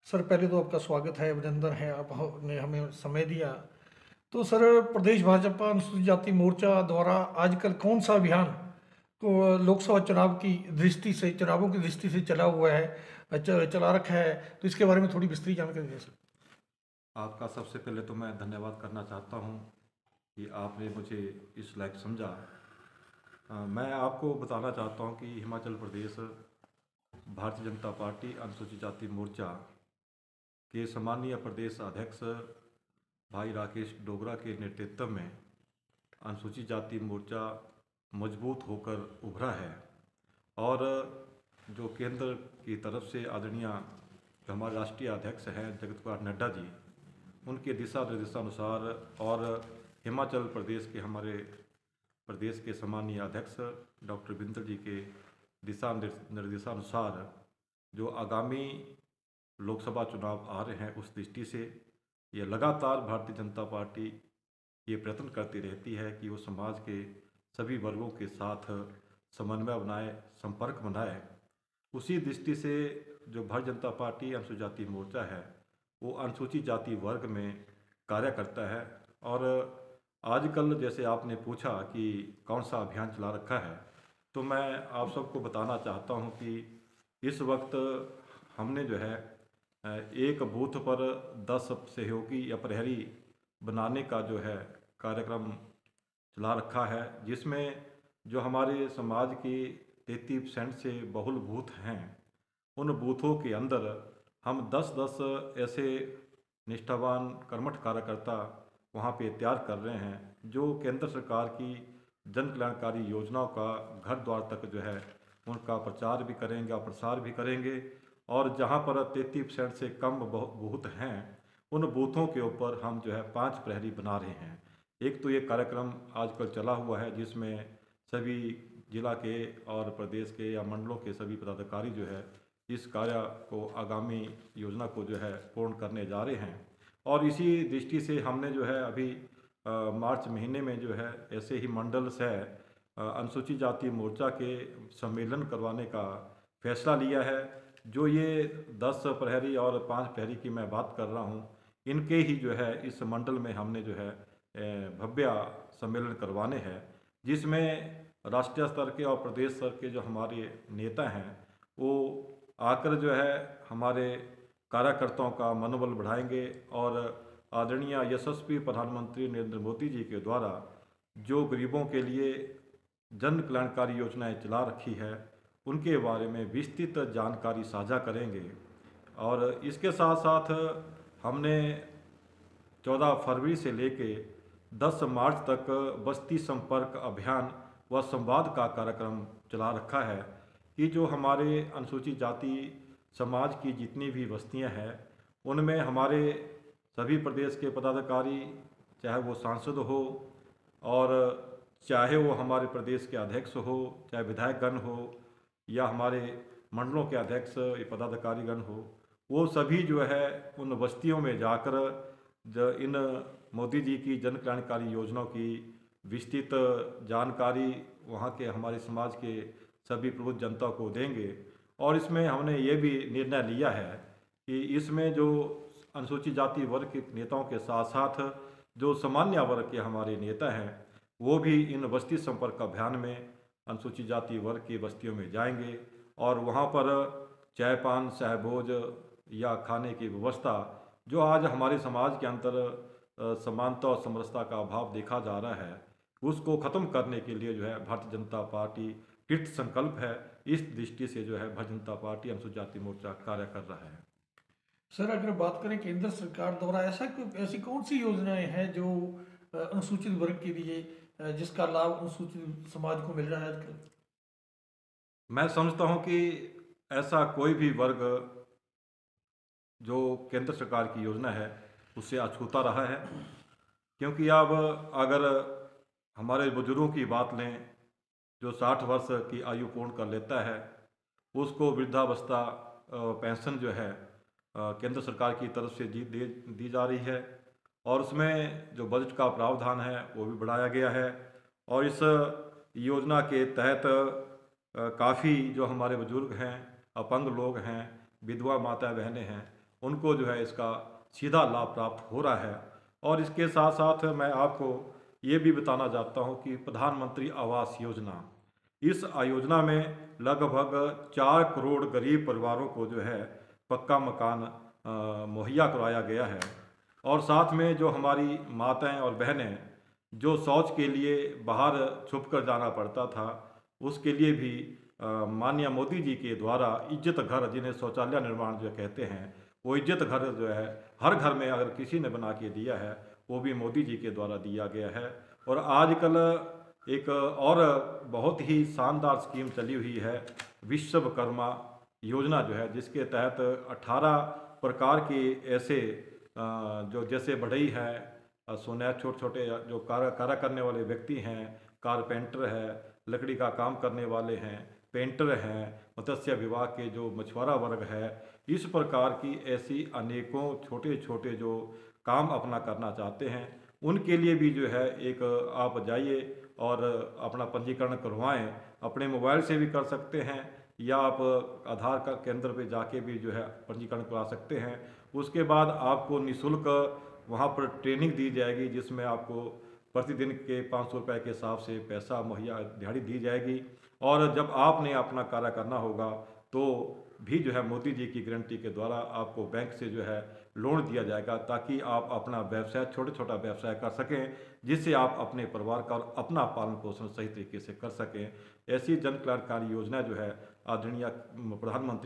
Sir पहले तो आपका स्वागत है, अभिनंदन है, आपने हमें समय दिया। तो सर प्रदेश भाजपा अनुसूचित जाति मोर्चा द्वारा आजकल कौन सा अभियान को लोकसभा चुनाव की दृष्टि से चुनावों की दृष्टि से चला हुआ है, चला रखा है, तो इसके बारे में थोड़ी विस्तृत जानकारी दें सर। आपका सबसे पहले तो मैं धन्यवाद करना चाहता हूँ कि आपने मुझे इस लायक समझा। मैं आपको बताना चाहता हूँ कि हिमाचल प्रदेश भारतीय जनता पार्टी अनुसूचित जाति मोर्चा के सम्मानीय प्रदेश अध्यक्ष भाई राकेश डोगरा के नेतृत्व में अनुसूचित जाति मोर्चा मजबूत होकर उभरा है। और जो केंद्र की तरफ से आदरणीय जो हमारे राष्ट्रीय अध्यक्ष हैं जगत कुमार नड्डा जी, उनके दिशा निर्देशानुसार और हिमाचल प्रदेश के हमारे प्रदेश के सम्मानीय अध्यक्ष डॉक्टर बिंदल जी के दिशा निर्देशानुसार जो आगामी लोकसभा चुनाव आ रहे हैं उस दृष्टि से ये लगातार भारतीय जनता पार्टी ये प्रयत्न करती रहती है कि वो समाज के सभी वर्गों के साथ समन्वय बनाए, संपर्क बनाए। उसी दृष्टि से जो भारतीय जनता पार्टी अनुसूचित जाति मोर्चा है वो अनुसूचित जाति वर्ग में कार्य करता है। और आजकल जैसे आपने पूछा कि कौन सा अभियान चला रखा है, तो मैं आप सबको बताना चाहता हूं कि इस वक्त हमने जो है एक बूथ पर 10 सहयोगी या प्रहरी बनाने का जो है कार्यक्रम चला रखा है, जिसमें जो हमारे समाज की 33% से बहुल बूथ हैं उन बूथों के अंदर हम 10-10 ऐसे निष्ठावान कर्मठ कार्यकर्ता वहाँ पे तैयार कर रहे हैं जो केंद्र सरकार की जन कल्याणकारी योजनाओं का घर द्वार तक जो है उनका प्रचार भी करेंगे और प्रसार भी करेंगे। और जहाँ पर 33% से कम बूथ हैं उन बूथों के ऊपर हम जो है 5 प्रहरी बना रहे हैं। एक तो ये कार्यक्रम आजकल चला हुआ है जिसमें सभी जिला के और प्रदेश के या मंडलों के सभी पदाधिकारी जो है इस कार्य को आगामी योजना को जो है पूर्ण करने जा रहे हैं। और इसी दृष्टि से हमने जो है अभी मार्च महीने में जो है ऐसे ही मंडल से अनुसूचित जाति मोर्चा के सम्मेलन करवाने का फैसला लिया है। जो ये 10 प्रहरी और 5 प्रहरी की मैं बात कर रहा हूँ, इनके ही जो है इस मंडल में हमने जो है भव्य सम्मेलन करवाने हैं, जिसमें राष्ट्रीय स्तर के और प्रदेश स्तर के जो हमारे नेता हैं वो आकर जो है हमारे कार्यकर्ताओं का मनोबल बढ़ाएंगे। और आदरणीय यशस्वी प्रधानमंत्री नरेंद्र मोदी जी के द्वारा जो गरीबों के लिए जन कल्याणकारी योजनाएं चला रखी है उनके बारे में विस्तृत जानकारी साझा करेंगे। और इसके साथ साथ हमने 14 फरवरी से लेके 10 मार्च तक बस्ती संपर्क अभियान व संवाद का कार्यक्रम चला रखा है कि जो हमारे अनुसूचित जाति समाज की जितनी भी बस्तियां हैं उनमें हमारे सभी प्रदेश के पदाधिकारी, चाहे वो सांसद हो और चाहे वो हमारे प्रदेश के अध्यक्ष हो, चाहे विधायकगण हो या हमारे मंडलों के अध्यक्ष या पदाधिकारीगण हो, वो सभी जो है उन बस्तियों में जाकर इन मोदी जी की जन कल्याणकारी योजनाओं की विस्तृत जानकारी वहाँ के हमारे समाज के सभी प्रबुद्ध जनता को देंगे। और इसमें हमने ये भी निर्णय लिया है कि इसमें जो अनुसूचित जाति वर्ग के नेताओं के साथ साथ जो सामान्य वर्ग के हमारे नेता हैं वो भी इन बस्ती संपर्क अभियान में अनुसूचित जाति वर्ग की बस्तियों में जाएंगे और वहाँ पर चाय पान सहभोज या खाने की व्यवस्था जो आज हमारे समाज के अंदर समानता और समरसता का अभाव देखा जा रहा है उसको ख़त्म करने के लिए जो है भारतीय जनता पार्टी कृत संकल्प है। इस दृष्टि से जो है भारतीय जनता पार्टी अनुसूचित जाति मोर्चा कार्य कर रहा है। सर अगर बात करें केंद्र सरकार द्वारा ऐसी कौन सी योजनाएं हैं जो अनुसूचित वर्ग के लिए जिसका लाभ अनुसूचित समाज को मिल रहा है आजकल? मैं समझता हूँ कि ऐसा कोई भी वर्ग जो केंद्र सरकार की योजना है उससे अछूता रहा है, क्योंकि अब अगर हमारे बुजुर्गों की बात लें जो 60 वर्ष की आयु पूर्ण कर लेता है उसको वृद्धावस्था पेंशन जो है केंद्र सरकार की तरफ से दी जा रही है। और उसमें जो बजट का प्रावधान है वो भी बढ़ाया गया है। और इस योजना के तहत काफ़ी जो हमारे बुजुर्ग हैं, अपंग लोग हैं, विधवा माता बहनें हैं, उनको जो है इसका सीधा लाभ प्राप्त हो रहा है। और इसके साथ साथ मैं आपको ये भी बताना चाहता हूँ कि प्रधानमंत्री आवास योजना, इस योजना में लगभग 4 करोड़ गरीब परिवारों को जो है पक्का मकान मुहैया करवाया गया है। और साथ में जो हमारी माताएं और बहनें जो शौच के लिए बाहर छुप कर जाना पड़ता था, उसके लिए भी माननीय मोदी जी के द्वारा इज्जत घर, जिन्हें शौचालय निर्माण जो कहते हैं, वो इज्जत घर जो है हर घर में अगर किसी ने बना के दिया है, वो भी मोदी जी के द्वारा दिया गया है। और आजकल एक और बहुत ही शानदार स्कीम चली हुई है, विश्वकर्मा योजना जो है, जिसके तहत 18 प्रकार के ऐसे जो जैसे बढ़ई है, सुनहर छोटे छोटे जो कार्य करने वाले व्यक्ति हैं, कारपेंटर है, लकड़ी का काम करने वाले हैं, पेंटर हैं, मत्स्य विभाग के जो मछुआरा वर्ग है, इस प्रकार की ऐसी अनेकों छोटे छोटे जो काम अपना करना चाहते हैं, उनके लिए भी जो है एक आप जाइए और अपना पंजीकरण करवाएं। अपने मोबाइल से भी कर सकते हैं या आप आधार का केंद्र पे जाके भी जो है पंजीकरण करा सकते हैं। उसके बाद आपको निःशुल्क वहाँ पर ट्रेनिंग दी जाएगी, जिसमें आपको प्रतिदिन के 500 रुपये के हिसाब से पैसा मुहैया दिहाड़ी दी जाएगी। और जब आपने अपना कार्य करना होगा तो भी जो है मोदी जी की गारंटी के द्वारा आपको बैंक से जो है लोन दिया जाएगा, ताकि आप अपना व्यवसाय, छोटा छोटा व्यवसाय कर सकें, जिससे आप अपने परिवार का और अपना पालन पोषण सही तरीके से कर सकें। ऐसी जन कल्याणकारी योजना जो है आदरणीय प्रधानमंत्री